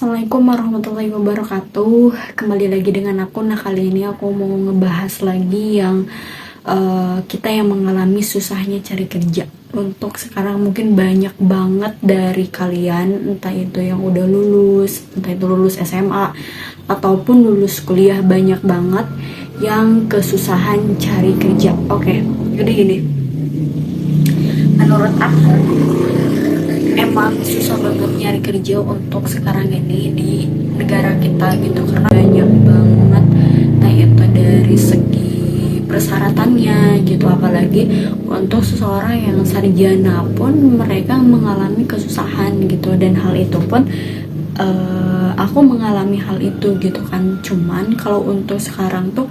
Assalamualaikum warahmatullahi wabarakatuh. Kembali lagi dengan aku. Nah, kali ini aku mau ngebahas lagi yang kita yang mengalami susahnya cari kerja. Untuk sekarang mungkin banyak banget dari kalian, entah itu yang udah lulus, entah itu lulus SMA ataupun lulus kuliah, banyak banget yang kesusahan cari kerja. Oke, jadi gini. Menurut aku emang susah banget nyari kerja untuk sekarang ini di negara kita gitu, karena banyak banget entah itu dari segi persyaratannya gitu, apalagi untuk seseorang yang sarjana pun mereka mengalami kesusahan gitu. Dan hal itu pun aku mengalami hal itu gitu kan. Cuman kalau untuk sekarang tuh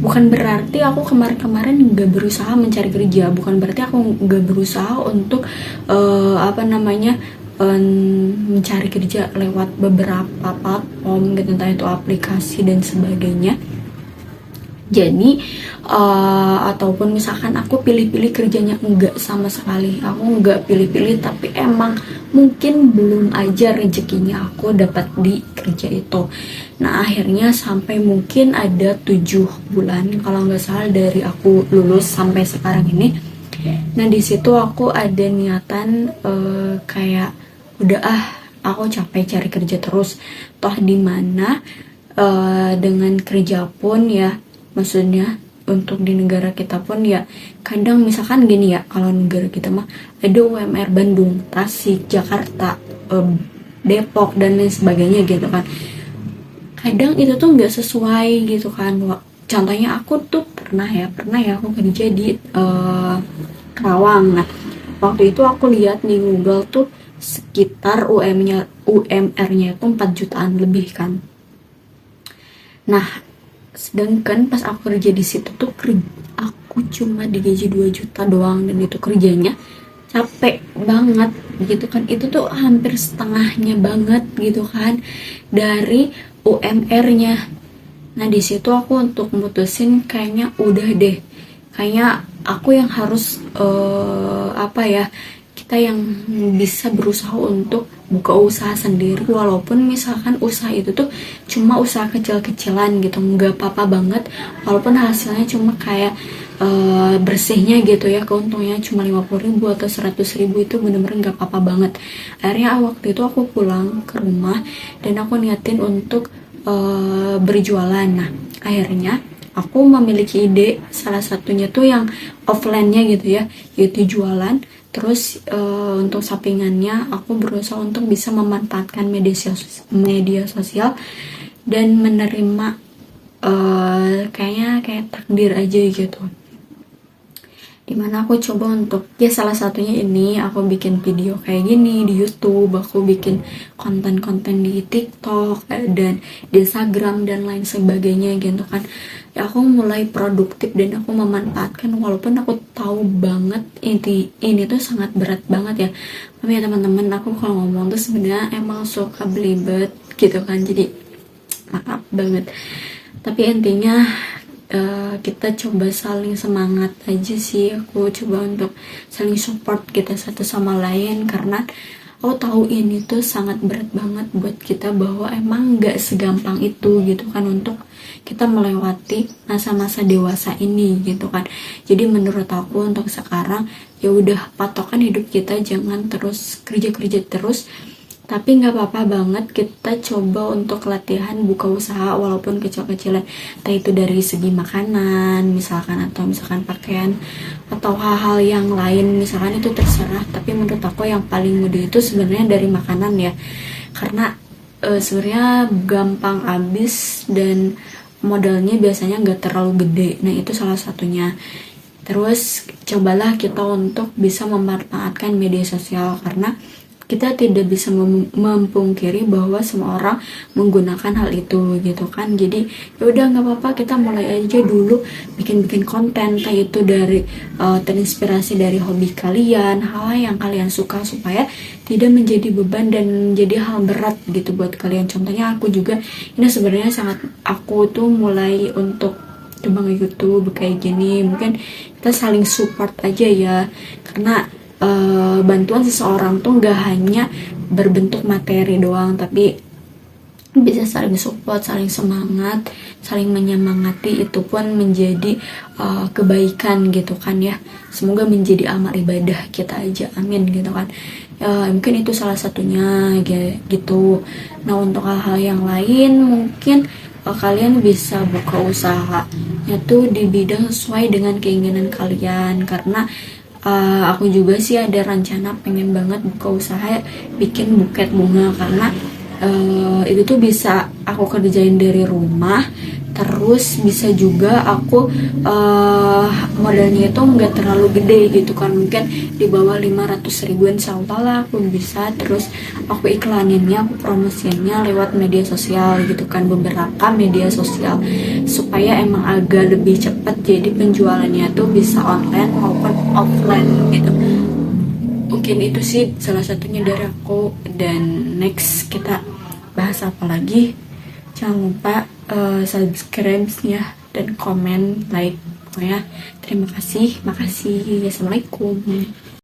bukan berarti aku kemarin-kemarin gak berusaha mencari kerja, bukan berarti aku gak berusaha untuk mencari kerja lewat beberapa platform gitu, entah itu aplikasi dan sebagainya. Jadi ataupun misalkan aku pilih-pilih kerjanya, enggak, sama sekali aku enggak pilih-pilih, tapi emang mungkin belum aja rezekinya aku dapat di kerja itu. Nah, akhirnya sampai mungkin ada 7 bulan kalau nggak salah dari aku lulus sampai sekarang ini. Nah, di situ aku ada niatan kayak udah aku capek cari kerja terus, toh dimana dengan kerja pun ya, maksudnya untuk di negara kita pun ya, kadang misalkan gini ya, kalau negara kita mah ada UMR Bandung, Tasik, Jakarta, Depok dan lain sebagainya gitu kan. Kadang itu tuh nggak sesuai gitu kan. Contohnya aku tuh pernah ya aku kerja di Karawang. Nah, waktu itu aku lihat di Google tuh sekitar UMR-nya itu 4 jutaan lebih kan. Nah, sedangkan pas aku kerja di situ tuh aku cuma digaji 2 juta doang, dan itu kerjanya capek banget gitu kan. Itu tuh hampir setengahnya banget gitu kan dari UMR-nya. Nah, di situ aku untuk mutusin kayaknya udah deh, kayaknya aku yang harus kita yang bisa berusaha untuk buka usaha sendiri, walaupun misalkan usaha itu tuh cuma usaha kecil-kecilan gitu, nggak apa-apa banget walaupun hasilnya cuma kayak bersihnya gitu ya, keuntungnya cuma 50.000 atau 100.000, itu bener-bener nggak apa-apa banget. Akhirnya waktu itu aku pulang ke rumah dan aku niatin untuk berjualan. Nah, akhirnya aku memiliki ide, salah satunya tuh yang offline-nya gitu ya, yaitu jualan. Terus untuk sampingannya aku berusaha untuk bisa memanfaatkan media sosial dan menerima kayak takdir aja gitu, dimana aku coba untuk ya salah satunya ini aku bikin video kayak gini di YouTube, aku bikin konten-konten di TikTok dan di Instagram dan lain sebagainya gitu kan. Ya, aku mulai produktif dan aku memanfaatkan, walaupun aku tahu banget ini tuh sangat berat banget ya. Tapi ya teman-teman, aku kalau ngomong tuh sebenarnya emang suka belibet gitu kan, jadi maaf banget. Tapi intinya kita coba saling semangat aja sih. Aku coba untuk saling support kita satu sama lain, karena aku tahu ini tuh sangat berat banget buat kita, bahwa emang gak segampang itu gitu kan untuk kita melewati masa-masa dewasa ini gitu kan. Jadi menurut aku untuk sekarang ya udah, patokan hidup kita jangan terus kerja terus, tapi nggak apa-apa banget kita coba untuk latihan buka usaha walaupun kecil-kecilan, entah itu dari segi makanan misalkan, atau misalkan pakaian, atau hal-hal yang lain misalkan, itu terserah. Tapi menurut aku yang paling mudah itu sebenarnya dari makanan ya, karena sebenarnya gampang habis dan modalnya biasanya nggak terlalu gede. Nah, itu salah satunya. Terus cobalah kita untuk bisa memanfaatkan media sosial, karena kita tidak bisa memungkiri bahwa semua orang menggunakan hal itu gitu kan. Jadi ya udah, nggak apa-apa, kita mulai aja dulu bikin konten, entah itu dari terinspirasi dari hobi kalian, hal yang kalian suka, supaya tidak menjadi beban dan menjadi hal berat gitu buat kalian. Contohnya aku juga, ini sebenarnya aku tuh mulai untuk coba nge-YouTube kayak gini, mungkin kita saling support aja ya, karena bantuan seseorang tuh gak hanya berbentuk materi doang, tapi bisa saling support, saling semangat, saling menyemangati, itu pun menjadi kebaikan gitu kan ya. Semoga menjadi amal ibadah kita aja, amin gitu kan. Mungkin itu salah satunya gitu. Nah untuk hal-hal yang lain mungkin kalian bisa buka usaha itu di bidang sesuai dengan keinginan kalian, karena aku juga sih ada rencana pengen banget buka usaha bikin buket bunga, karena itu tuh bisa aku kerjain dari rumah, terus bisa juga aku modalnya itu nggak terlalu gede gitu kan, mungkin di bawah 500 ribuan insya lah aku bisa. Terus aku iklaninnya, aku promosinya lewat media sosial gitu kan, beberapa media sosial, supaya emang agak lebih cepat, jadi penjualannya tuh bisa online maupun offline gitu. Mungkin itu sih salah satunya dari aku. Dan next kita bahas apa lagi, jangan lupa subscribe ya, dan komen, like. Pokoknya terima kasih, makasih. Assalamualaikum.